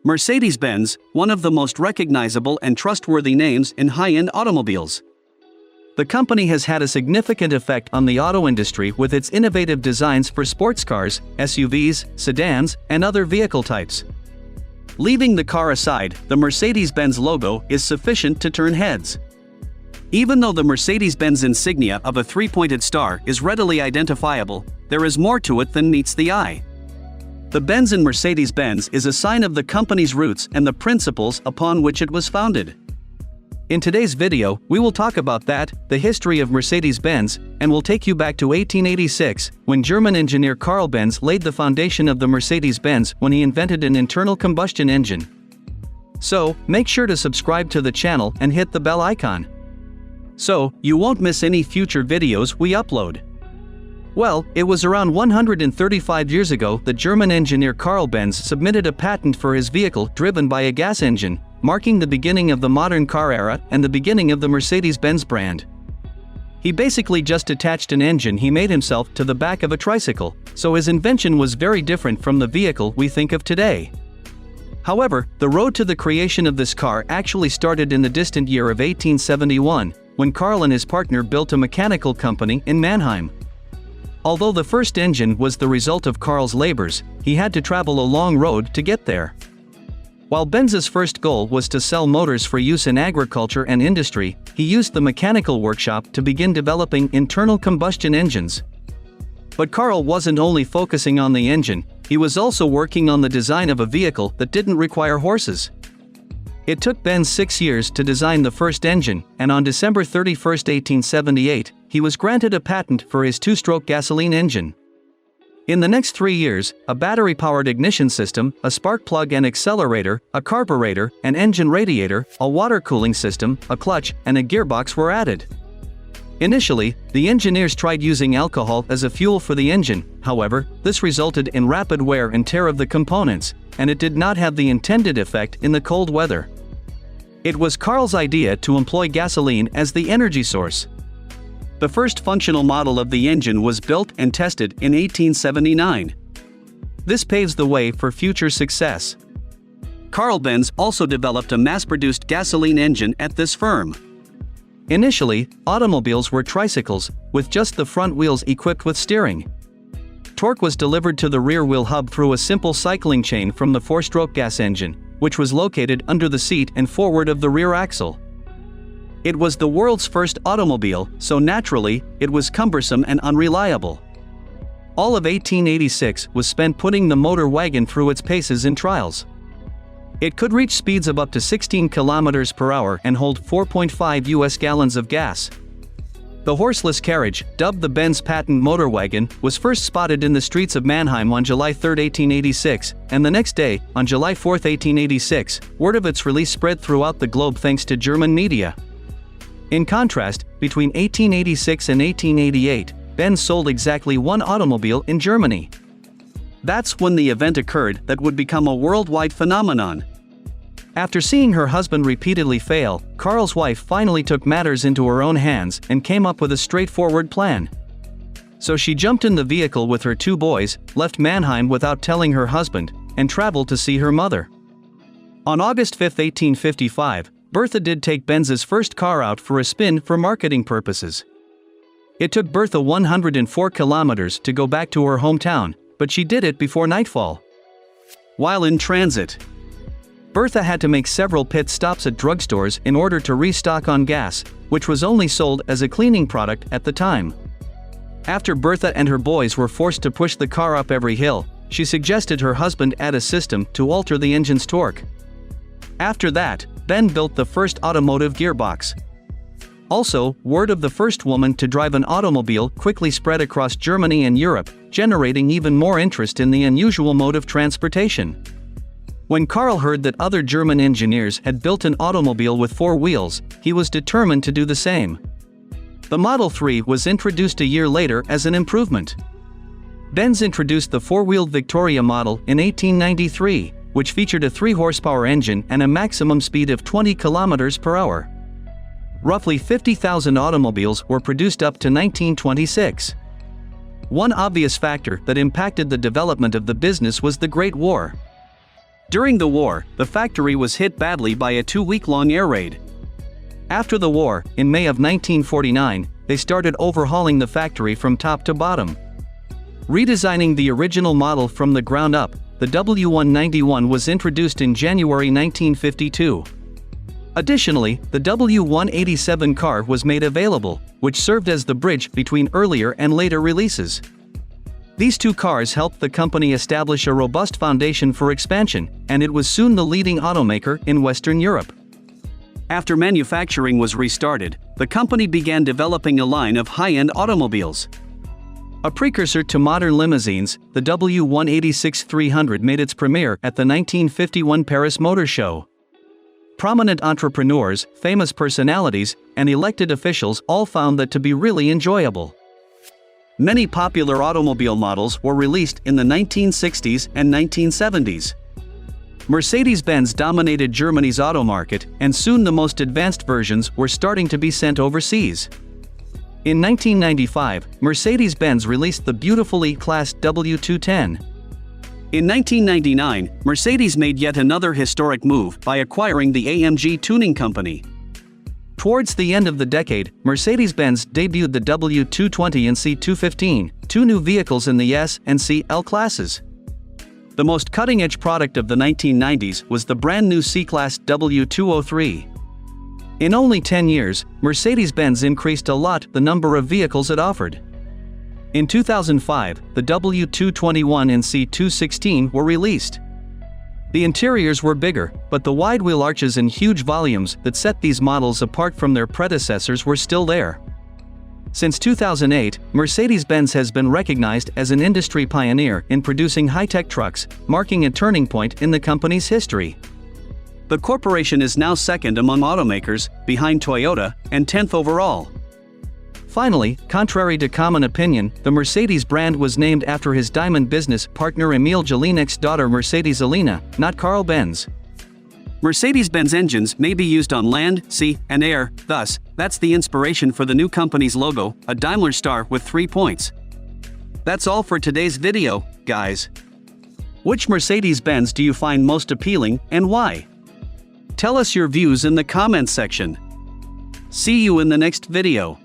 Mercedes Benz, one of the most recognizable and trustworthy names in high-end automobiles. The company has had a significant effect on the auto industry with its innovative designs for sports cars, SUVs, sedans, and other vehicle types. Leaving the car aside, the Mercedes-Benz logo is sufficient to turn heads. Even though the Mercedes-Benz insignia of a three-pointed star is readily identifiable, there is more to it than meets the eye. The Benz in Mercedes-Benz is a sign of the company's roots and the principles upon which it was founded. In today's video, we will talk about that, the history of Mercedes-Benz, and we'll take you back to 1886, when German engineer Carl Benz laid the foundation of the Mercedes-Benz when he invented an internal combustion engine. So, make sure to subscribe to the channel and hit the bell icon, so you won't miss any future videos we upload. Well, it was around 135 years ago that German engineer Carl Benz submitted a patent for his vehicle driven by a gas engine, marking the beginning of the modern car era and the beginning of the Mercedes-Benz brand. He basically just attached an engine he made himself to the back of a tricycle, so his invention was very different from the vehicle we think of today. However, the road to the creation of this car actually started in the distant year of 1871, when Carl and his partner built a mechanical company in Mannheim. Although the first engine was the result of Carl's labors, he had to travel a long road to get there. While Benz's first goal was to sell motors for use in agriculture and industry, he used the mechanical workshop to begin developing internal combustion engines. But Carl wasn't only focusing on the engine, he was also working on the design of a vehicle that didn't require horses. It took Benz 6 years to design the first engine, and on December 31, 1878, he was granted a patent for his two-stroke gasoline engine. In the next 3 years, a battery-powered ignition system, a spark plug and accelerator, a carburetor, an engine radiator, a water cooling system, a clutch, and a gearbox were added. Initially, the engineers tried using alcohol as a fuel for the engine. However, this resulted in rapid wear and tear of the components, and it did not have the intended effect in the cold weather. It was Carl's idea to employ gasoline as the energy source. The first functional model of the engine was built and tested in 1879. This paves the way for future success. Carl Benz also developed a mass-produced gasoline engine at this firm. Initially, automobiles were tricycles, with just the front wheels equipped with steering. Torque was delivered to the rear wheel hub through a simple cycling chain from the four-stroke gas engine, which was located under the seat and forward of the rear axle. It was the world's first automobile, so naturally, it was cumbersome and unreliable. All of 1886 was spent putting the motor wagon through its paces in trials. It could reach speeds of up to 16 kilometers per hour and hold 4.5 US gallons of gas. The horseless carriage, dubbed the Benz patent motor wagon, was first spotted in the streets of Mannheim on July 3, 1886, and the next day, on July 4, 1886, word of its release spread throughout the globe thanks to German media. In contrast, between 1886 and 1888, Benz sold exactly one automobile in Germany. That's when the event occurred that would become a worldwide phenomenon. After seeing her husband repeatedly fail, Carl's wife finally took matters into her own hands and came up with a straightforward plan. So she jumped in the vehicle with her 2 boys, left Mannheim without telling her husband, and traveled to see her mother. On August 5, 1855, Bertha did take Benz's first car out for a spin for marketing purposes. It took Bertha 104 kilometers to go back to her hometown, but she did it before nightfall. While in transit, Bertha had to make several pit stops at drugstores in order to restock on gas, which was only sold as a cleaning product at the time. After Bertha and her boys were forced to push the car up every hill, she suggested her husband add a system to alter the engine's torque. After that, Ben built the first automotive gearbox. Also, word of the first woman to drive an automobile quickly spread across Germany and Europe, generating even more interest in the unusual mode of transportation. When Carl heard that other German engineers had built an automobile with 4 wheels, he was determined to do the same. The Model 3 was introduced a year later as an improvement. Benz introduced the 4-wheeled Victoria model in 1893, which featured a 3-horsepower engine and a maximum speed of 20 kilometers per hour. Roughly 50,000 automobiles were produced up to 1926. One obvious factor that impacted the development of the business was the Great War. During the war, the factory was hit badly by a 2-week-long air raid. After the war, in May of 1949, they started overhauling the factory from top to bottom. Redesigning the original model from the ground up, the W191 was introduced in January 1952. Additionally, the W187 car was made available, which served as the bridge between earlier and later releases. These two cars helped the company establish a robust foundation for expansion, and it was soon the leading automaker in Western Europe. After manufacturing was restarted, the company began developing a line of high-end automobiles. A precursor to modern limousines, the W186-300 made its premiere at the 1951 Paris Motor Show. Prominent entrepreneurs, famous personalities, and elected officials all found that to be really enjoyable. Many popular automobile models were released in the 1960s and 1970s. Mercedes Benz dominated Germany's auto market, and soon the most advanced versions were starting to be sent overseas. In 1995, Mercedes Benz released the beautiful E-Class W210. In 1999, Mercedes made yet another historic move by acquiring the AMG tuning company. Towards the end of the decade, Mercedes-Benz debuted the W220 and C215, two new vehicles in the S and C/L classes. The most cutting-edge product of the 1990s was the brand-new C-Class W203. In only 10 years, Mercedes-Benz increased a lot the number of vehicles it offered. In 2005, the W221 and C216 were released. The interiors were bigger, but the wide wheel arches and huge volumes that set these models apart from their predecessors were still there. Since 2008, Mercedes-Benz has been recognized as an industry pioneer in producing high-tech trucks, marking a turning point in the company's history. The corporation is now second among automakers, behind Toyota, and 10th overall. Finally, contrary to common opinion, the Mercedes brand was named after his diamond business partner Emil Jelinek's daughter Mercedes Alina, not Carl Benz. Mercedes-Benz engines may be used on land, sea, and air, thus, that's the inspiration for the new company's logo, a Daimler star with 3 points. That's all for today's video, guys. Which Mercedes-Benz do you find most appealing, and why? Tell us your views in the comments section. See you in the next video.